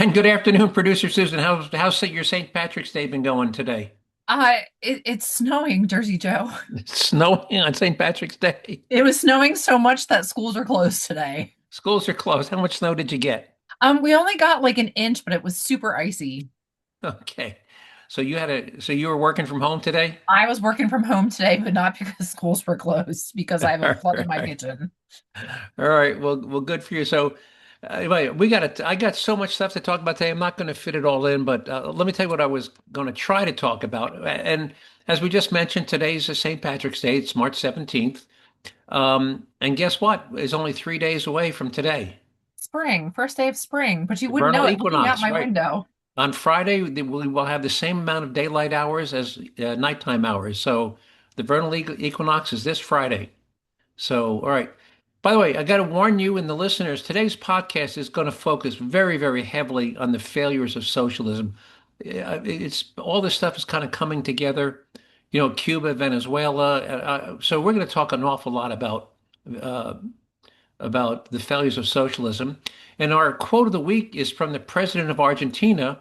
And good afternoon, producer Susan. How's your St. Patrick's Day been going today? It's snowing, Jersey Joe. It's snowing on St. Patrick's Day. It was snowing so much that schools are closed today. Schools are closed. How much snow did you get? We only got like an inch, but it was super icy. Okay. So you were working from home today? I was working from home today, but not because schools were closed, because I have a All flood in my right. kitchen. All right. Well, good for you. So, anyway, I got so much stuff to talk about today. I'm not going to fit it all in, but let me tell you what I was going to try to talk about. And as we just mentioned, today's the St. Patrick's Day. It's March 17th. And guess what? It's only 3 days away from today. Spring, first day of spring, but you The wouldn't know vernal it looking out equinox, my right? window. On Friday, we will have the same amount of daylight hours as nighttime hours. So the vernal equinox is this Friday. So, all right. By the way, I got to warn you and the listeners, today's podcast is going to focus very, very heavily on the failures of socialism. It's all this stuff is kind of coming together, Cuba, Venezuela. So we're going to talk an awful lot uh, about the failures of socialism. And our quote of the week is from the President of Argentina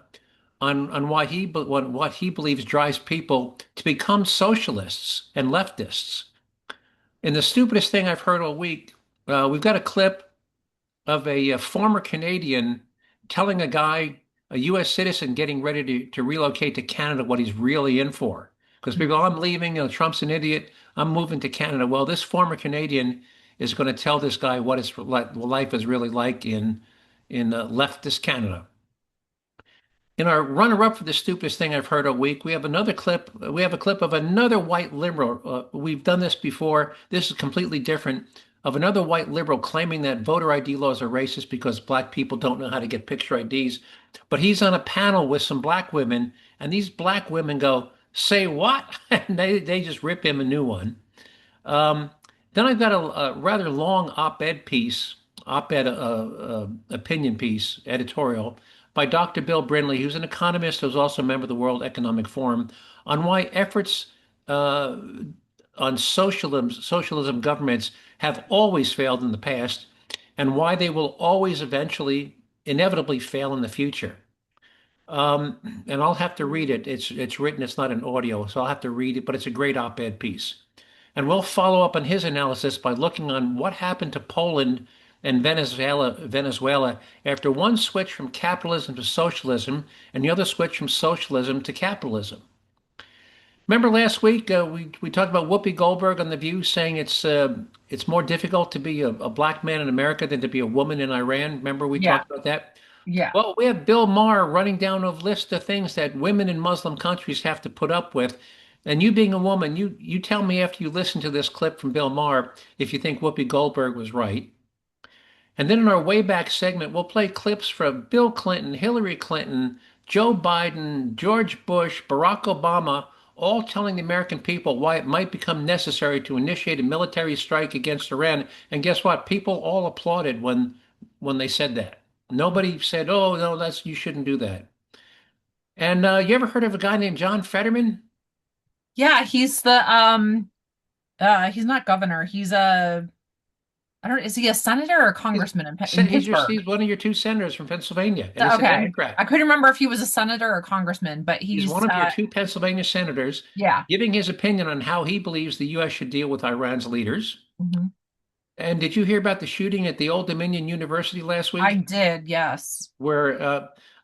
on what he believes drives people to become socialists and leftists. And the stupidest thing I've heard all week, we've got a clip of a former Canadian telling a guy, a U.S. citizen, getting ready to relocate to Canada, what he's really in for. Because people, I'm leaving, Trump's an idiot, I'm moving to Canada. Well, this former Canadian is going to tell this guy what life is really like in leftist Canada. In our runner-up for the stupidest thing I've heard all week, we have another clip. We have a clip of another white liberal. We've done this before. This is completely different. Of another white liberal claiming that voter ID laws are racist because black people don't know how to get picture IDs. But he's on a panel with some black women, and these black women go, "Say what?" And they just rip him a new one. Um, then I've got a rather long opinion piece, editorial by Dr. Bill Brindley, who's an economist who's also a member of the World Economic Forum, on why efforts uh, on socialism governments have always failed in the past and why they will always inevitably fail in the future. And I'll have to read it. It's written, it's not an audio, so I'll have to read it, but it's a great op-ed piece. And we'll follow up on his analysis by looking on what happened to Poland and Venezuela after one switch from capitalism to socialism and the other switch from socialism to capitalism. Remember last week we talked about Whoopi Goldberg on The View saying it's more difficult to be a black man in America than to be a woman in Iran. Remember we Yeah, talked about that? yeah. Well, we have Bill Maher running down a list of things that women in Muslim countries have to put up with. And you being a woman, you tell me after you listen to this clip from Bill Maher if you think Whoopi Goldberg was right. And then in our way back segment, we'll play clips from Bill Clinton, Hillary Clinton, Joe Biden, George Bush, Barack Obama, all telling the American people why it might become necessary to initiate a military strike against Iran. And guess what? People all applauded when they said that. Nobody said, "Oh, no, that's you shouldn't do that." And you ever heard of a guy named John Fetterman? Yeah, he's not governor. He's a I don't is he a senator or a He's, congressman in Pittsburgh? he's one of your two senators from Pennsylvania, and he's a Okay. Democrat. I couldn't remember if he was a senator or congressman, but He's one he's of your two Pennsylvania senators yeah. giving his opinion on how he believes the U.S. should deal with Iran's leaders. Mhm. And did you hear about the shooting at the Old Dominion University last I week, did, yes. where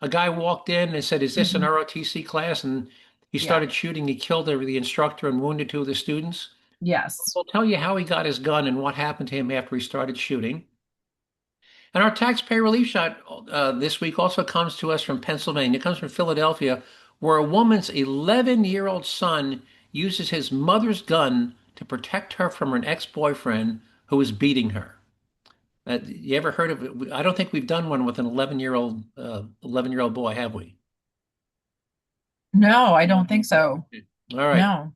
a guy walked in and said, "Is this an Mhm. ROTC class?" And he Yeah. started shooting. He killed the instructor and wounded two of the students. Yes. We'll tell you how he got his gun and what happened to him after he started shooting. And our taxpayer relief shot this week also comes to us from Pennsylvania. It comes from Philadelphia, where a woman's 11-year-old son uses his mother's gun to protect her from an ex-boyfriend who was beating her. You ever heard of it? I don't think we've done one with an 11-year-old boy, have we? No, I don't think so. All right. No.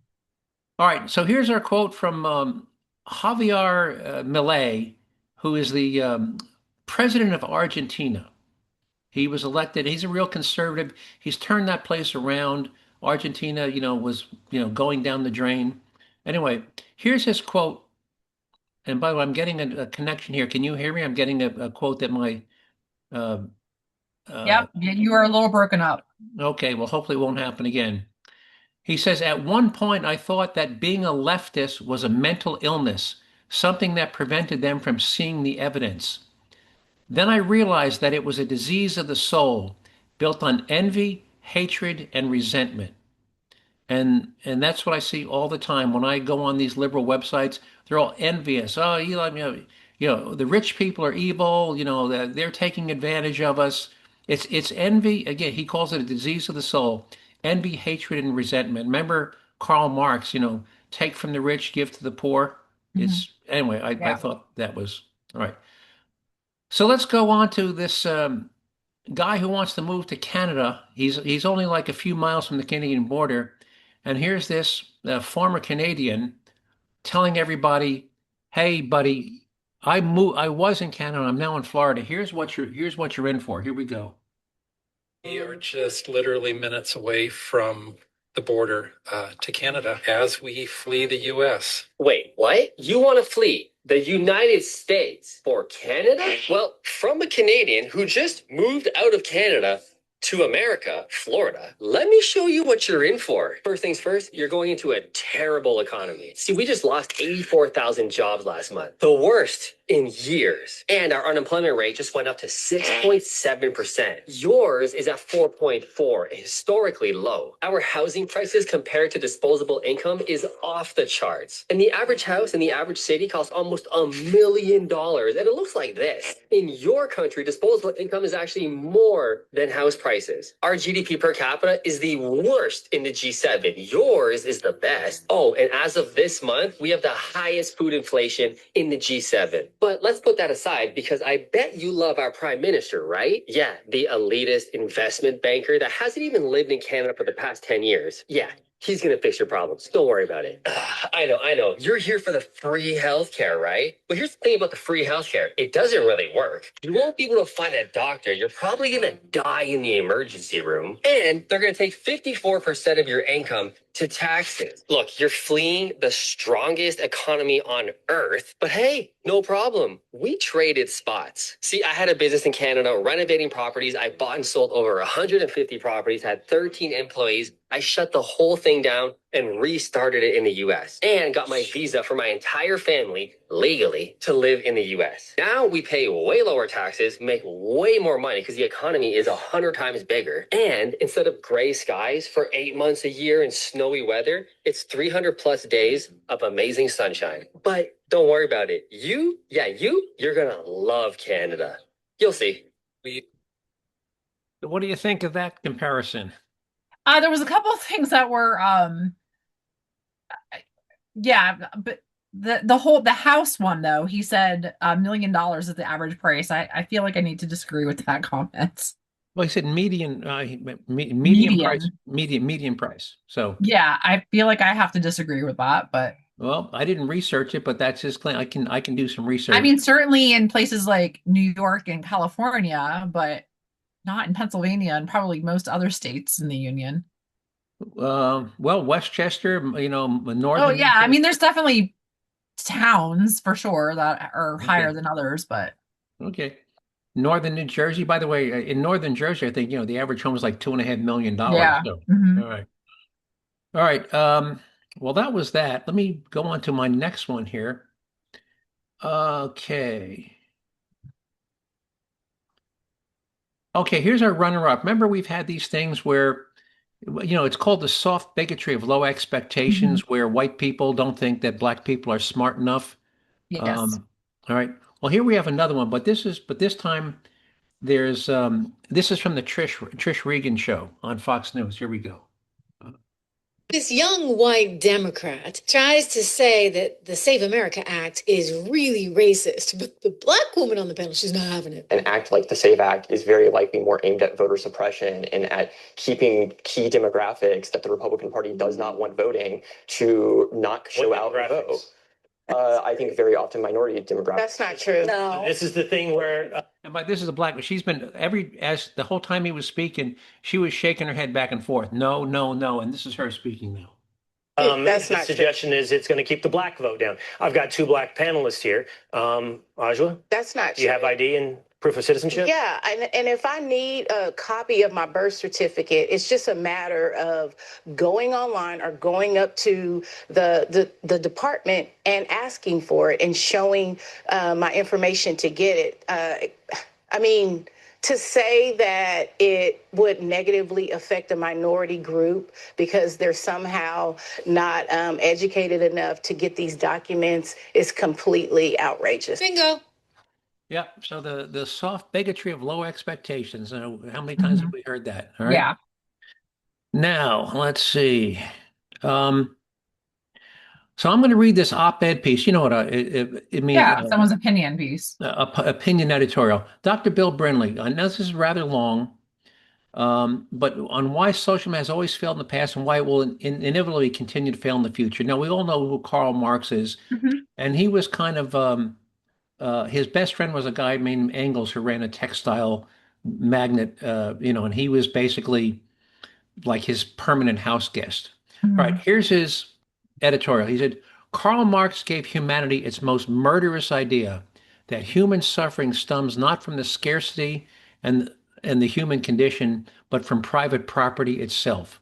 All right. So here's our quote from Javier Milei, who is the president of Argentina. He was elected. He's a real conservative. He's turned that place around. Argentina, was, going down the drain. Anyway, here's his quote. And by the way, I'm getting a connection here. Can you hear me? I'm getting a quote that my uh, Uh, Yep. You are a little broken up. okay, well, hopefully it won't happen again. He says, at one point, I thought that being a leftist was a mental illness, something that prevented them from seeing the evidence. Then I realized that it was a disease of the soul built on envy, hatred, and resentment. And that's what I see all the time when I go on these liberal websites. They're all envious. Oh, the rich people are evil. They're taking advantage of us. It's envy. Again, he calls it a disease of the soul. Envy, hatred, and resentment. Remember Karl Marx, take from the rich, give to the poor. Mhm. It's anyway, I Yeah. thought that was all right. So let's go on to this guy who wants to move to Canada. He's only like a few miles from the Canadian border, and here's this former Canadian telling everybody, "Hey, buddy, I was in Canada. I'm now in Florida. Here's what you're in for. Here we go." We are just literally minutes away from the border to Canada as we flee the U.S. Wait, what? You want to flee the United States for Canada? Well, from a Canadian who just moved out of Canada to America, Florida, let me show you what you're in for. First things first, you're going into a terrible economy. See, we just lost 84,000 jobs last month, the worst in years. And our unemployment rate just went up to 6.7%. Yours is at 4.4, historically low. Our housing prices compared to disposable income is off the charts. And the average house in the average city costs almost $1 million. And it looks like this. In your country, disposable income is actually more than house prices. Our GDP per capita is the worst in the G7. Yours is the best. Oh, and as of this month, we have the highest food inflation in the G7. But let's put that aside because I bet you love our prime minister, right? Yeah, the elitist investment banker that hasn't even lived in Canada for the past 10 years. Yeah, he's gonna fix your problems. Don't worry about it. I know. You're here for the free healthcare, right? But here's the thing about the free healthcare. It doesn't really work. You won't be able to find a doctor. You're probably gonna die in the emergency room. And they're gonna take 54% of your income to taxes. Look, you're fleeing the strongest economy on earth, but hey, no problem. We traded spots. See, I had a business in Canada renovating properties. I bought and sold over 150 properties, had 13 employees. I shut the whole thing down and restarted it in the US and got my visa for my entire family legally to live in the US. Now we pay way lower taxes, make way more money because the economy is 100 times bigger. And instead of gray skies for 8 months a year and snowy weather, it's 300 plus days of amazing sunshine. But don't worry about it. You're gonna love Canada. You'll see. What do you think of that comparison? There was a couple of things that were yeah, but the house one though, he said $1 million is the average price. I feel like I need to disagree with that comment. Well, he said median price, Median. median price. So, Yeah, I feel like I have to disagree with that, but well, I didn't research it, but that's his claim. I can do some I research. mean certainly in places like New York and California, but not in Pennsylvania and probably most other states in the union. Well, Westchester, Oh northern New yeah, I Jersey. mean there's definitely towns for sure that are higher Okay, than others, but okay. Northern New Jersey, by the way, in northern Jersey, I think, the average home is like $2.5 million. yeah. So, Hmm. all right. All right. Well, that was that. Let me go on to my next one here. Okay. Okay, here's our runner-up. Remember, we've had these things where, it's called the soft bigotry of low Hmm. expectations, where white people don't think that black people are smart enough. Yes. All right. Well, here we have another one, but this time this is from the Trish Regan show on Fox News. Here we go. This young white Democrat tries to say that the Save America Act is really racist, but the black woman on the panel, she's not having it. An act like the SAVE Act is very likely more aimed at voter suppression and at keeping key demographics that the Republican Party does not want voting to not show out and vote. I think very often minority demographics. That's not true. No. This is the thing where And by this is a black, she's been as the whole time he was speaking, she was shaking her head back and forth. No, no, no. And this is her speaking now. That's the not true. suggestion is it's going to keep the black vote down. I've got two black panelists here. Ajwa, That's not do you true. have ID and proof of citizenship? Yeah, and if I need a copy of my birth certificate, it's just a matter of going online or going up to the department and asking for it and showing my information to get it. I mean, to say that it would negatively affect a minority group because they're somehow not educated enough to get these documents is completely outrageous. Bingo. Yeah. So the soft bigotry of low expectations. How many times have we heard that? All right. Yeah. Now, let's see. So I'm going to read this op-ed piece. You know what it means? Yeah. Someone's opinion piece. Opinion editorial. Dr. Bill Brindley. I know this is rather long, but on why socialism has always failed in the past and why it will inevitably continue to fail in the future. Now, we all know who Karl Marx is, and he was kind of his best friend was a guy named Engels who ran a textile magnet, and he was basically like his permanent house guest. All right, here's his editorial. He said, Karl Marx gave humanity its most murderous idea that human suffering stems not from the scarcity and the human condition, but from private property itself.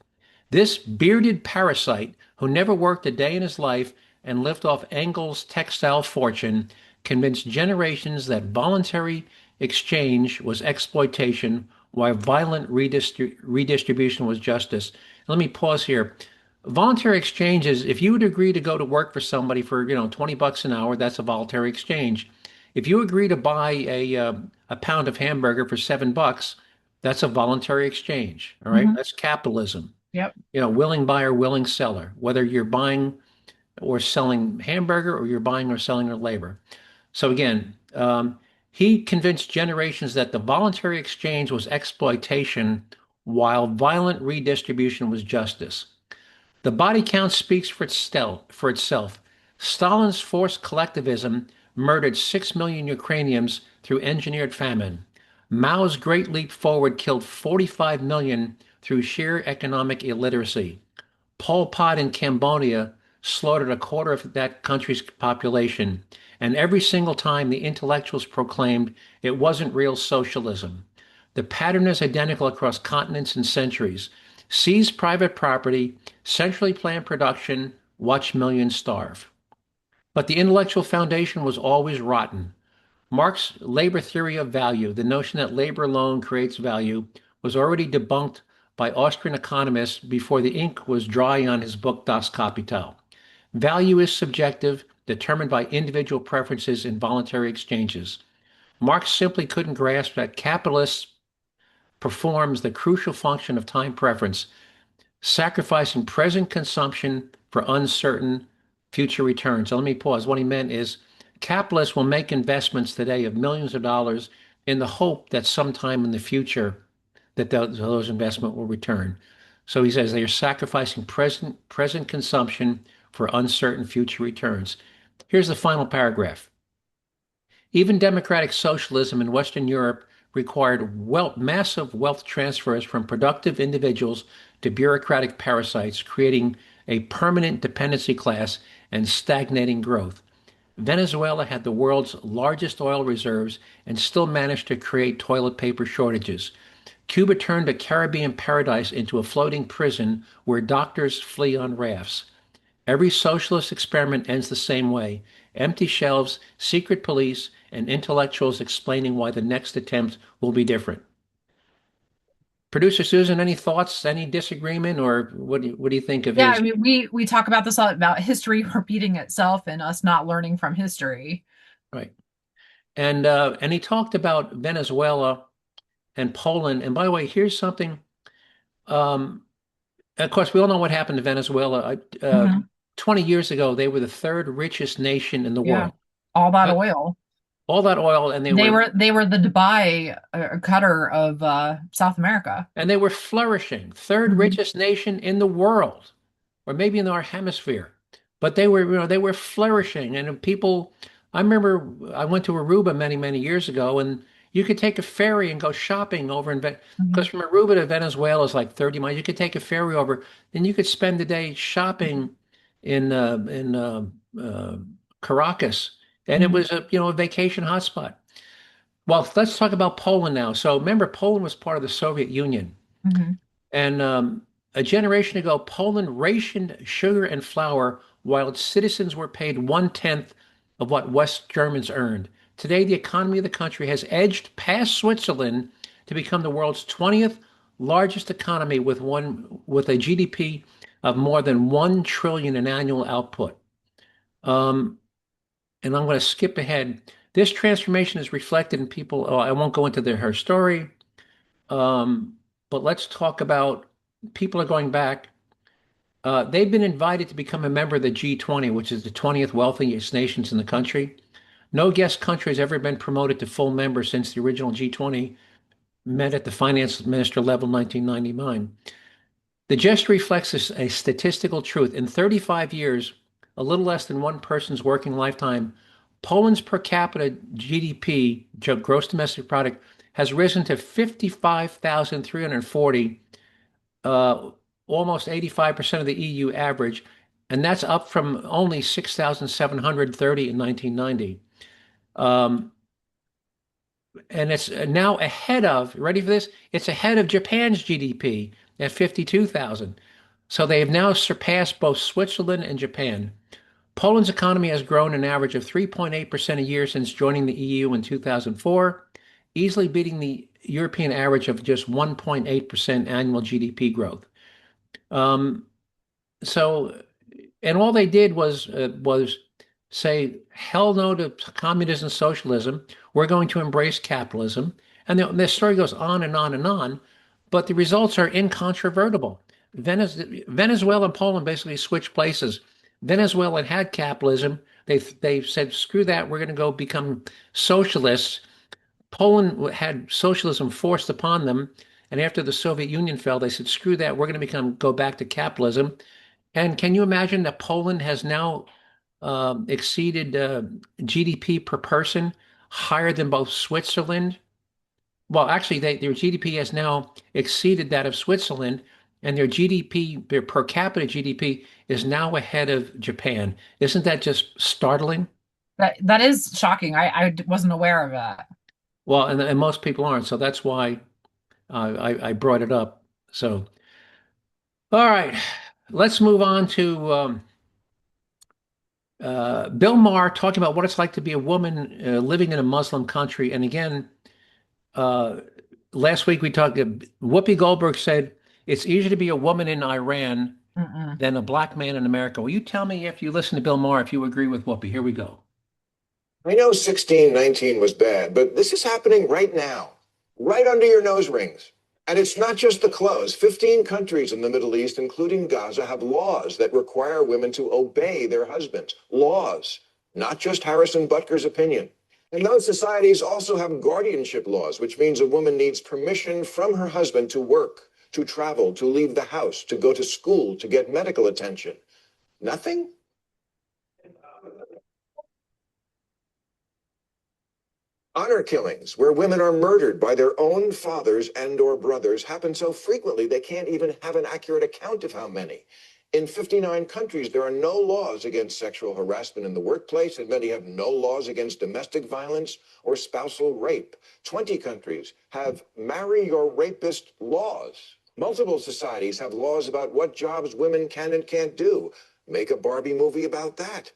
This bearded parasite who never worked a day in his life and lived off Engels' textile fortune convinced generations that voluntary exchange was exploitation while violent redistribution was justice. Let me pause here. Voluntary exchange is if you would agree to go to work for somebody for, $20 an hour, that's a voluntary exchange. If you agree to buy a pound of hamburger for $7, that's a voluntary exchange. All right, that's capitalism. Yep. Willing buyer, willing seller. Whether you're buying or selling hamburger or you're buying or selling their labor. So again, he convinced generations that the voluntary exchange was exploitation while violent redistribution was justice. The body count speaks for itself. Stalin's forced collectivism murdered 6 million Ukrainians through engineered famine. Mao's Great Leap Forward killed 45 million through sheer economic illiteracy. Pol Pot in Cambodia slaughtered a quarter of that country's population, and every single time the intellectuals proclaimed it wasn't real socialism. The pattern is identical across continents and centuries. Seize private property, centrally planned production, watch millions starve. But the intellectual foundation was always rotten. Marx's labor theory of value, the notion that labor alone creates value, was already debunked by Austrian economists before the ink was dry on his book Das Kapital. Value is subjective, determined by individual preferences in voluntary exchanges. Marx simply couldn't grasp that capitalists performs the crucial function of time preference, sacrificing present consumption for uncertain future returns. So let me pause. What he meant is capitalists will make investments today of millions of dollars in the hope that sometime in the future that those investments will return. So he says they are sacrificing present consumption for uncertain future returns. Here's the final paragraph. Even democratic socialism in Western Europe required massive wealth transfers from productive individuals to bureaucratic parasites, creating a permanent dependency class and stagnating growth. Venezuela had the world's largest oil reserves and still managed to create toilet paper shortages. Cuba turned a Caribbean paradise into a floating prison where doctors flee on rafts. Every socialist experiment ends the same way. Empty shelves, secret police, and intellectuals explaining why the next attempt will be different. Producer Susan, any thoughts, any disagreement, or what do you think of his? I mean, we talk about this a lot about history repeating itself and us not learning from history. Right. And he talked about Venezuela and Poland. And by the way, here's something. Of course, we all know what happened to Venezuela. 20 years ago, they were the third richest nation in the world. All that oil. All that oil, and they were the Dubai Qatar of South America, and they were flourishing. Third richest nation in the world, or maybe in our hemisphere. But they were flourishing, and people. I remember I went to Aruba many years ago, and you could take a ferry and go shopping over because from Aruba to Venezuela is like 30 miles. You could take a ferry over, and you could spend the day shopping in Caracas. And it was a vacation hotspot. Well, let's talk about Poland now. So remember, Poland was part of the Soviet Union. Hmm. And a generation ago, Poland rationed sugar and flour while its citizens were paid one-tenth of what West Germans earned. Today, the economy of the country has edged past Switzerland to become the world's 20th largest economy with a GDP of more than 1 trillion in annual output. Um, and I'm going to skip ahead. This transformation is reflected in people. Oh, I won't go into her story, um, but let's talk about people are going back. They've been invited to become a member of the G20, which is the 20th wealthiest nations in the country. No guest country has ever been promoted to full member since the original G20 met at the finance minister level in 1999. The gesture reflects a statistical truth. In 35 years, a little less than one person's working lifetime, Poland's per capita GDP, gross domestic product, has risen to 55,340, uh, almost 85% of the EU average, and that's up from only 6,730 in 1990. Um, and it's now ahead of, ready for this? It's ahead of Japan's GDP at 52,000. So they have now surpassed both Switzerland and Japan. Poland's economy has grown an average of 3.8% a year since joining the EU in 2004, easily beating the European average of just 1.8% annual GDP growth. Um, so, and all they did was say hell no to communism and socialism. We're going to embrace capitalism, and the story goes on and on and on. But the results are incontrovertible. Venezuela and Poland basically switched places. Venezuela had capitalism. They said screw that. We're going to go become socialists. Poland had socialism forced upon them, and after the Soviet Union fell, they said screw that. We're going to go back to capitalism. And can you imagine that Poland has now exceeded GDP per person higher than both Switzerland? Well, actually, their GDP has now exceeded that of Switzerland, and their GDP, their per capita GDP, is now ahead of Japan. Isn't that just startling? That is shocking. I wasn't aware of that. Well, and most people aren't, so that's why I brought it up. So, all right, let's move on to Bill Maher talking about what it's like to be a woman living in a Muslim country. And again, uh, last week we talked, Whoopi Goldberg said it's easier to be a woman in Iran Mm-mm. than a black man in America. Will you tell me if you listen to Bill Maher, if you agree with Whoopi? Here we go. I know 1619 was bad, but this is happening right now, right under your nose rings. And it's not just the clothes. 15 countries in the Middle East, including Gaza, have laws that require women to obey their husbands. Laws, not just Harrison Butker's opinion. And those societies also have guardianship laws, which means a woman needs permission from her husband to work, to travel, to leave the house, to go to school, to get medical attention. Nothing? Honor killings, where women are murdered by their own fathers and or brothers, happen so frequently they can't even have an accurate account of how many. In 59 countries, there are no laws against sexual harassment in the workplace, and many have no laws against domestic violence or spousal rape. 20 countries have marry your rapist laws. Multiple societies have laws about what jobs women can and can't do. Make a Barbie movie about that.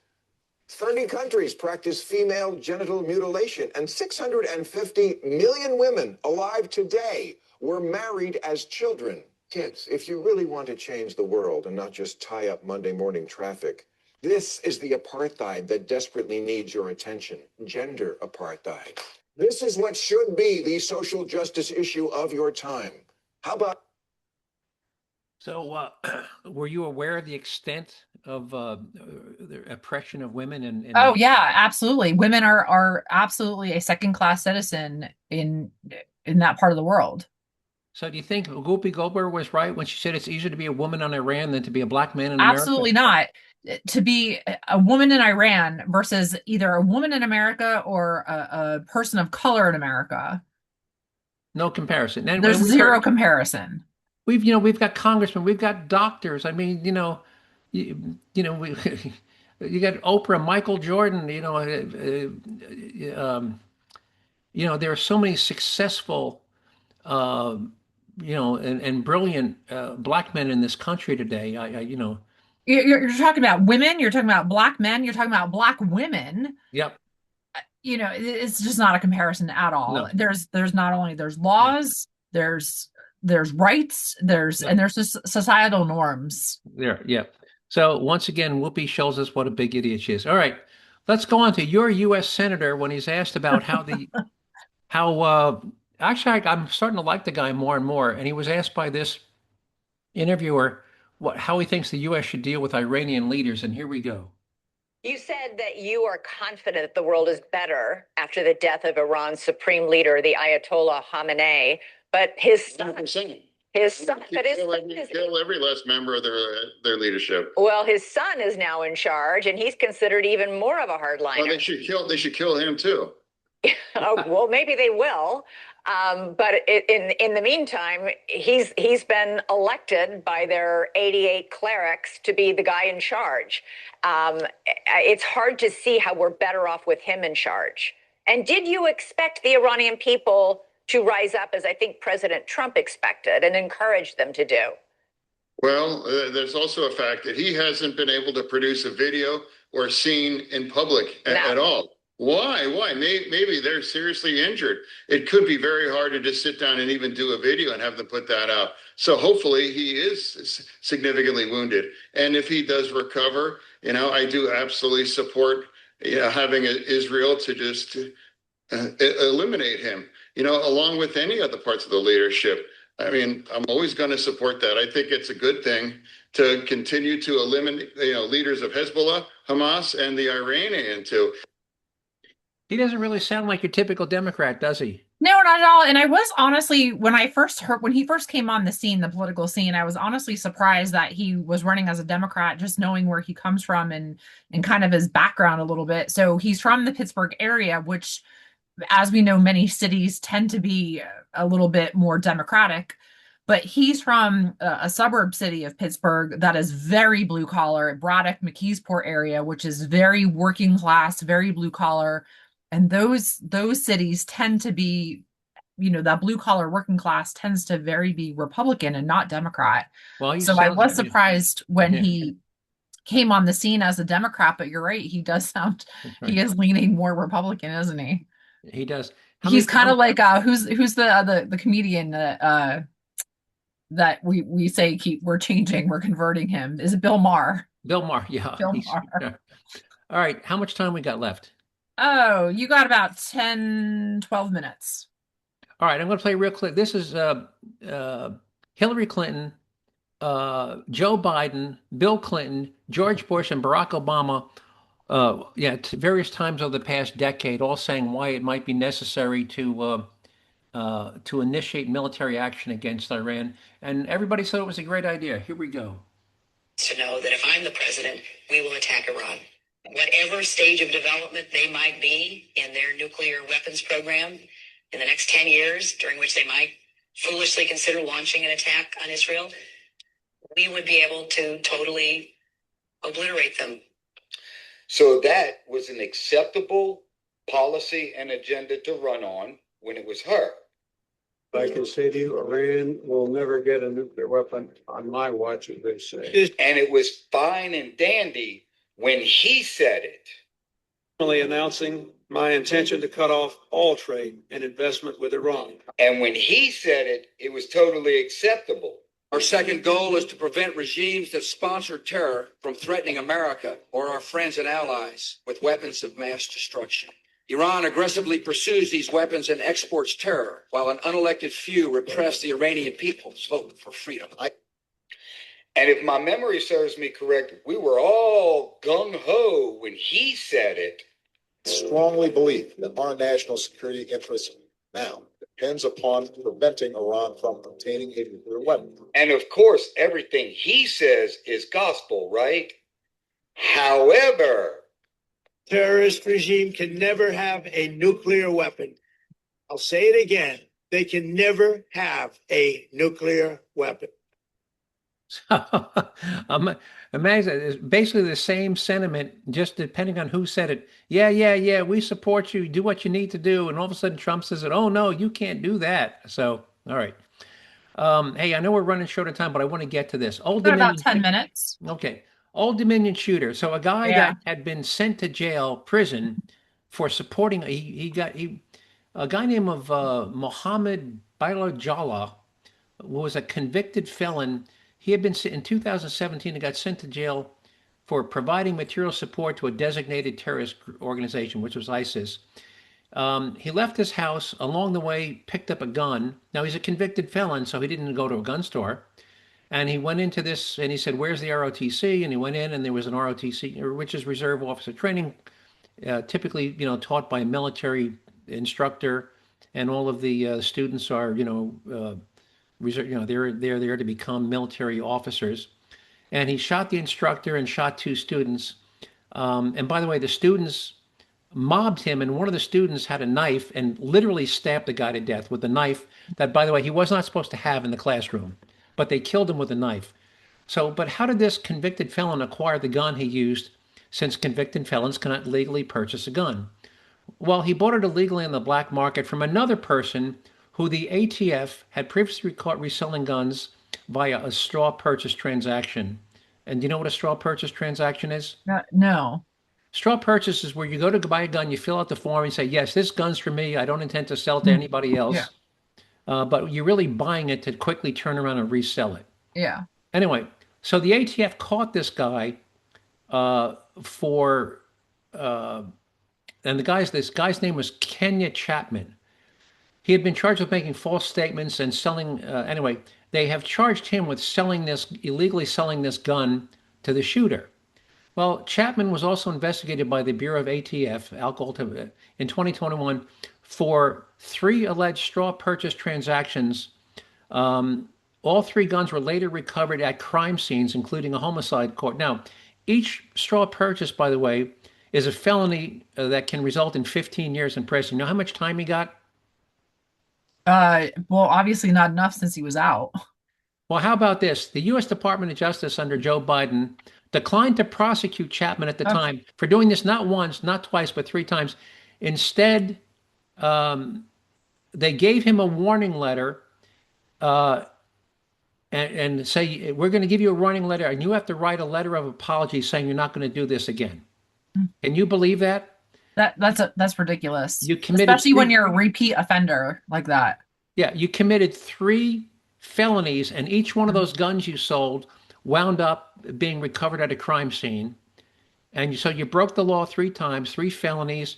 30 countries practice female genital mutilation, and 650 million women alive today were married as children. Kids, if you really want to change the world and not just tie up Monday morning traffic, this is the apartheid that desperately needs your attention, gender apartheid. This is what should be the social justice issue of your time. How about So, were you aware of the extent of the oppression of women Oh yeah, absolutely. Women are absolutely a second class citizen in that part of the world. so do you think Whoopi Goldberg was right when she said it's easier to be a woman in Iran than to be a black man in America? Absolutely not. To be a woman in Iran versus either a woman in America or a person of color in America, No comparison. And there's zero comparison. we've got congressmen, we've got doctors. I mean, we you got Oprah, Michael Jordan, there are so many successful, uh, and brilliant black men in this country today. You're talking about women, you're talking about black men, you're talking about black women. Yep. It's just not a comparison at all. No. There's not only there's Yeah. laws, there's rights, and there's just societal norms. There, yeah. So once again, Whoopi shows us what a big idiot she is. All right, let's go on to your U.S. senator when he's asked about actually I'm starting to like the guy more and more, and he was asked by this interviewer how he thinks the U.S. should deal with Iranian leaders, and here we go. You said that you are confident the world is better after the death of Iran's supreme leader, the Ayatollah Khamenei, but his son, but his son kill every last member of their leadership. Well, his son is now in charge, and he's considered even more of a hardliner. Well, they should kill him too. Oh, well, maybe they will. But in the meantime, he's been elected by their 88 clerics to be the guy in charge. It's hard to see how we're better off with him in charge. And did you expect the Iranian people to rise up, as I think President Trump expected, and encourage them to do? Well, there's also a fact that he hasn't been able to produce a video or scene in public at all. Why? Maybe they're seriously injured. It could be very hard to just sit down and even do a video and have them put that out. So hopefully he is significantly wounded. And if he does recover, I do absolutely support having Israel to just eliminate him, along with any other parts of the leadership. I mean, I'm always going to support that. I think it's a good thing to continue to eliminate, leaders of Hezbollah, Hamas, and the Iranian too. He doesn't really sound like your typical Democrat, does he? No, not at all. And I was honestly, when he first came on the scene, the political scene, I was honestly surprised that he was running as a Democrat, just knowing where he comes from and kind of his background a little bit. So he's from the Pittsburgh area, which, as we know, many cities tend to be a little bit more Democratic. But he's from a suburb city of Pittsburgh that is very blue collar, Braddock, McKeesport area, which is very working class, very blue collar. And those cities tend to be, that blue collar working class tends to be Republican and not Democrat. Well, so I was surprised when he came on the scene as a Democrat, but you're right. He does sound, he is leaning more Republican, isn't he? He does. He's kind of like, who's the comedian that we say we're converting him? Is it Bill Maher? Bill Maher, yeah. Bill Maher. All right. How much time we got left? Oh, you got about 10, 12 minutes. All right, I'm going to play real quick. This is Hillary Clinton, Joe Biden, Bill Clinton, George Bush, and Barack Obama, at various times over the past decade, all saying why it might be necessary to initiate military action against Iran. And everybody said it was a great idea. Here we go. To know that if I'm the president, we will attack Iran. Whatever stage of development they might be in their nuclear weapons program in the next 10 years, during which they might foolishly consider launching an attack on Israel, we would be able to totally obliterate them. So that was an acceptable policy and agenda to run on when it was her. I can say to you, Iran will never get a nuclear weapon on my watch, as they say. And it was fine and dandy when he said it. Announcing my intention to cut off all trade and investment with Iran. And when he said it, it was totally acceptable. Our second goal is to prevent regimes that sponsor terror from threatening America or our friends and allies with weapons of mass destruction. Iran aggressively pursues these weapons and exports terror, while an unelected few repress the Iranian people's hope for freedom. And if my memory serves me correct, we were all gung-ho when he said it. Strongly believe that our national security interest now depends upon preventing Iran from obtaining a nuclear weapon. And of course, everything he says is gospel, right? However, terrorist regime can never have a nuclear weapon. I'll say it again. They can never have a nuclear weapon. So I'm amazed. It's basically the same sentiment, just depending on who said it. Yeah, yeah, yeah, we support you. Do what you need to do. And all of a sudden Trump says it. Oh no, you can't do that. So, all right. Hey, I know we're running short of time, but I want to get to this. Old Been about Dominion. 10 minutes. Okay. Old Dominion shooter. So a guy Yeah. that had been sent to prison for supporting, a guy named Mohammed Jala was a convicted felon. He had been in 2017 and got sent to jail for providing material support to a designated terrorist organization, which was ISIS. He left his house along the way, picked up a gun. Now he's a convicted felon, so he didn't go to a gun store. And he went into this and he said, "Where's the ROTC?" And he went in and there was an ROTC, which is Reserve Officer Training, typically, taught by a military instructor. And all of the students are, reserve, they're there to become military officers. And he shot the instructor and shot two students. And by the way, the students mobbed him, and one of the students had a knife and literally stabbed the guy to death with a knife that, by the way, he was not supposed to have in the classroom, but they killed him with a knife. So, but how did this convicted felon acquire the gun he used, since convicted felons cannot legally purchase a gun? Well, he bought it illegally on the black market from another person who the ATF had previously caught reselling guns via a straw purchase transaction. And do you know what a straw purchase transaction is? No. Straw purchase is where you go to buy a gun, you fill out the form, and say, yes, this gun's for me. I don't intend to sell it to anybody else. Yeah. But you're really buying it to quickly turn around and resell it. Yeah. Anyway, so the ATF caught this guy for, and this guy's name was Kenya Chapman. He had been charged with making false statements and selling. Anyway, they have charged him with illegally selling this gun to the shooter. Well, Chapman was also investigated by the Bureau of ATF, alcohol, in 2021 for 3 alleged straw purchase transactions. All 3 guns were later recovered at crime scenes, including a homicide court. Now, each straw purchase, by the way, is a felony that can result in 15 years in prison. You know how much time he got? Well, obviously not enough since he was out. Well, how about this? The U.S. Department of Justice under Joe Biden declined to prosecute Chapman at the time for doing this not once, not twice, but 3 times. Instead, they gave him a warning letter and say, we're going to give you a warning letter, and you have to write a letter of apology saying you're not going to do this again. Can you believe that? That's ridiculous. You committed, especially when you're a repeat offender like that. Yeah, you committed 3 felonies, and each one of those guns you sold wound up being recovered at a crime scene. And so you broke the law 3 times, 3 felonies.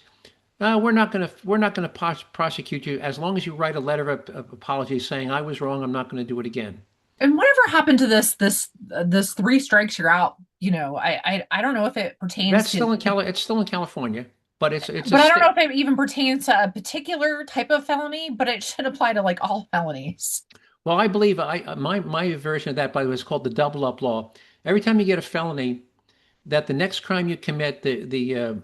We're not going to prosecute you as long as you write a letter of apology saying I was wrong. I'm not going to do it again. And whatever happened to this 3 strikes you're out? I don't know if it pertains. That's still in It's still in California, but it's. But I don't know if it even pertains to a particular type of felony. But it should apply to like all felonies. Well, I believe my version of that, by the way, is called the double up law. Every time you get a felony, that the next crime you commit, the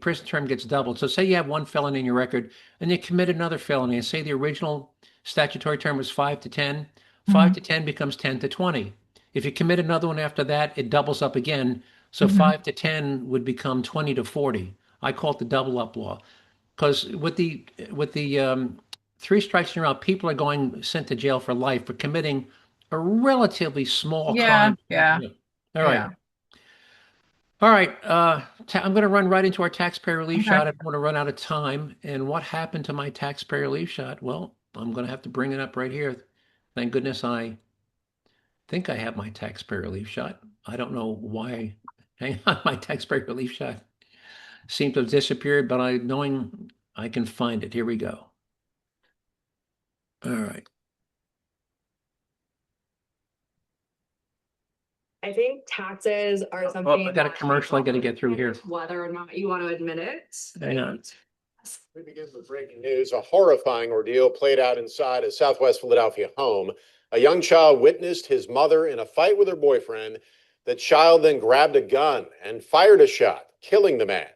prison term gets doubled. So say you have 1 felony in your record and you commit another felony, and say the original statutory term was 5 to 10, 5 to 10 becomes 10 to 20. If you commit another one after that, it doubles up again. So 5 to 10 would become 20 to 40. I call it the double up law, because with the 3 strikes and you're out, people are going sent to jail for life for committing a relatively small crime. Yeah. All right. Yeah. All right. I'm going to run right into our taxpayer relief shot. I don't want to run out of time. And what happened to my taxpayer relief shot? Well, I'm going to have to bring it up right here. Thank goodness I think I have my taxpayer relief shot. I don't know why. Hang on, my taxpayer relief shot seemed to have disappeared, but knowing I can find it. Here we go. All right. I think taxes are something. I got a commercial I got to get through here. Whether or not you want to admit it. Hang on. We begin with breaking news. A horrifying ordeal played out inside a Southwest Philadelphia home. A young child witnessed his mother in a fight with her boyfriend. The child then grabbed a gun and fired a shot, killing the man.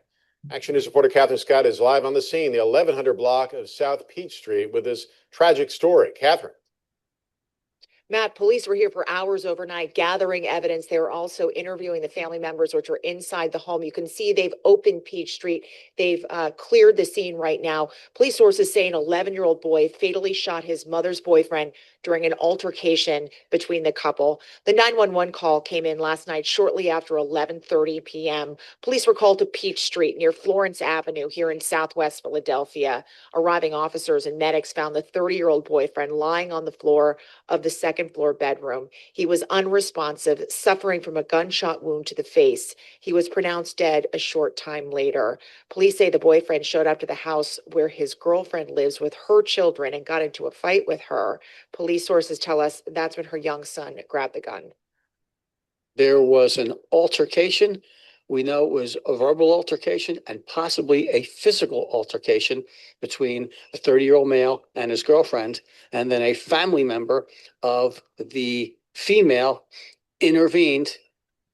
Action News reporter Catherine Scott is live on the scene, the 1100 block of South Peach Street, with this tragic story. Catherine. Matt, police were here for hours overnight gathering evidence. They were also interviewing the family members, which are inside the home. You can see they've opened Peach Street. They've cleared the scene right now. Police sources say an 11-year-old boy fatally shot his mother's boyfriend during an altercation between the couple. The 911 call came in last night shortly after 11:30 p.m. Police were called to Peach Street near Florence Avenue here in Southwest Philadelphia. Arriving officers and medics found the 30-year-old boyfriend lying on the floor of the second floor bedroom. He was unresponsive, suffering from a gunshot wound to the face. He was pronounced dead a short time later. Police say the boyfriend showed up to the house where his girlfriend lives with her children and got into a fight with her. Police sources tell us that's when her young son grabbed the gun. There was an altercation. We know it was a verbal altercation and possibly a physical altercation between a 30-year-old male and his girlfriend. And then a family member of the female intervened.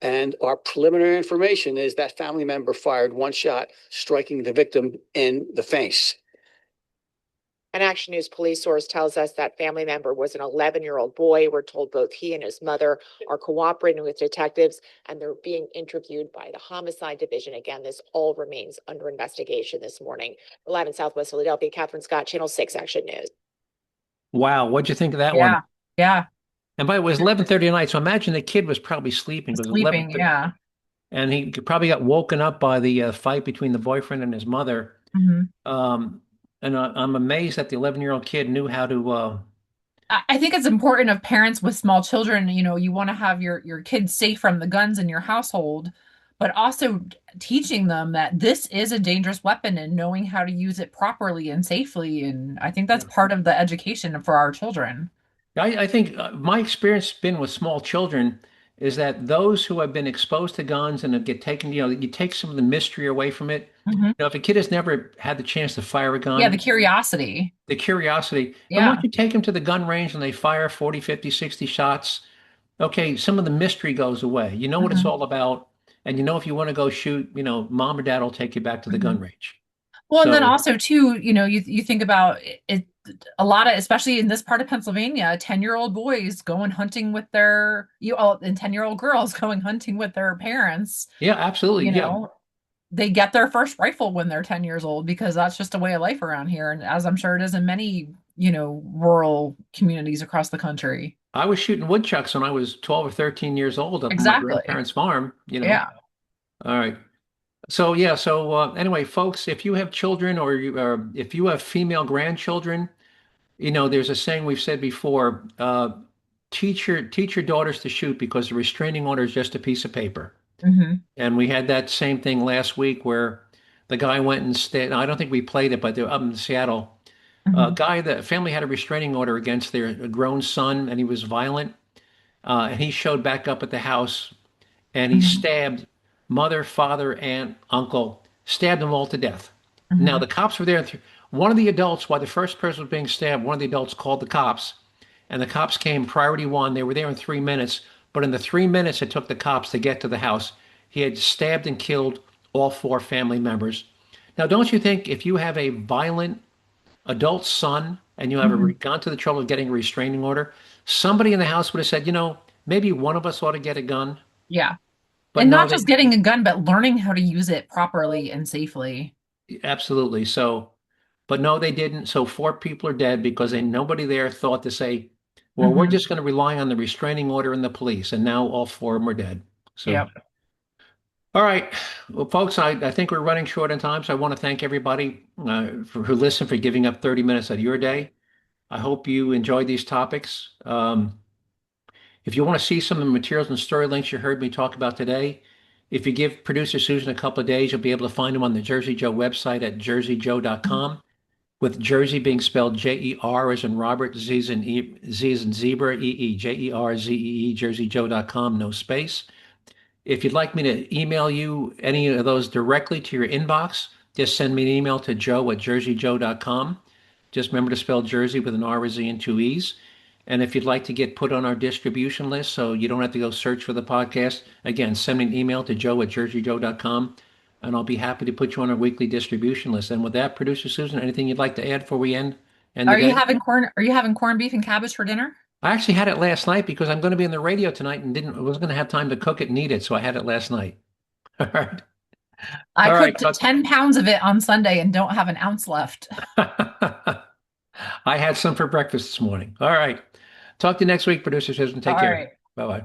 And our preliminary information is that family member fired one shot, striking the victim in the face. An Action News police source tells us that family member was an 11-year-old boy. We're told both he and his mother are cooperating with detectives and they're being interviewed by the homicide division. Again, this all remains under investigation this morning. Live in Southwest Philadelphia, Catherine Scott, Channel 6 Action News. Wow, what'd you think of that Yeah. one? Yeah. And by the way, it was 11:30 at night, so imagine the kid was probably sleeping. It was Sleeping, 11:30. yeah. And he probably got woken up by the fight between the boyfriend and his mother. And I'm amazed that the 11-year-old kid knew how to. I think it's important of parents with small children, you want to have your kids safe from the guns in your household, but also teaching them that this is a dangerous weapon and knowing how to use it properly and safely. And I think that's part of the education for our children. I think my experience has been with small children is that those who have been exposed to guns and get taken, you take some of the mystery away from it. If a kid has never had the chance to fire a gun. Yeah, the curiosity. And once you take them to the gun range and they fire 40, 50, 60 shots, okay, some of the mystery goes away. You know what it's all about. And if you want to go shoot, mom or dad will take you back to the gun range. Well, and then also too, you think about it, a lot of, especially in this part of Pennsylvania, 10-year-old boys going hunting with their, and 10-year-old girls going hunting with their parents. Yeah, absolutely. They get their first rifle when they're 10 years old because that's just a way of life around here. And as I'm sure it is in many, rural communities across the country. I was shooting woodchucks when I was 12 or 13 years old up on my grandparents' farm, Yeah. All right. So, anyway, folks, if you have children or if you have female grandchildren, there's a saying we've said before, teach your daughters to shoot because the restraining order is just a piece of paper. And we had that same thing last week where the guy went and stayed. I don't think we played it, but they're up in Seattle. The family had a restraining order against their grown son, and he was violent. And he showed back up at the house, and he stabbed mother, father, aunt, uncle, stabbed them all to death. Now the cops were there. One of the adults, while the first person was being stabbed, one of the adults called the cops, and the cops came priority one. They were there in 3 minutes. But in the 3 minutes it took the cops to get to the house, he had stabbed and killed all 4 family members. Now, don't you think if you have a violent adult son and you have gone to the trouble of getting a restraining order, somebody in the house would have said, maybe one of us ought to get a gun? Yeah. But and not just getting a gun, but learning how to use it properly and safely. Absolutely. So, but no, they didn't. So 4 people are dead because nobody there thought to say, well, we're just going to rely on the restraining order and the police. And now all 4 of them are dead. So, All right. Well, folks, I think we're running short on time. So I want to thank everybody who listened for giving up 30 minutes of your day. I hope you enjoyed these topics. If you want to see some of the materials and story links you heard me talk about today, if you give producer Susan a couple of days, you'll be able to find them on the Jerzee Joe website at jerzeejoe.com. With Jersey being spelled J-E-R as in Robert, Z as in zebra, E-E, J-E-R-Z-E-E, jerzeejoe.com, no space. If you'd like me to email you any of those directly to your inbox, just send me an email to joe@jerzeejoe.com. Just remember to spell Jersey with an R, a Z, and 2 E's. And if you'd like to get put on our distribution list so you don't have to go search for the podcast, again, send me an email to joe@jerzeejoe.com. And I'll be happy to put you on our weekly distribution list. And with that, producer Susan, anything you'd like to add before we end? Are you having corned beef and cabbage for dinner? I actually had it last night because I'm going to be in the radio tonight and wasn't going to have time to cook it and eat it, so I had it last night. All right. I All right, cooked 10 pounds of it on Sunday and don't have an ounce left. I had some for breakfast this morning. All right. Talk to you next week, producer Susan. Take All care. right. Bye-bye.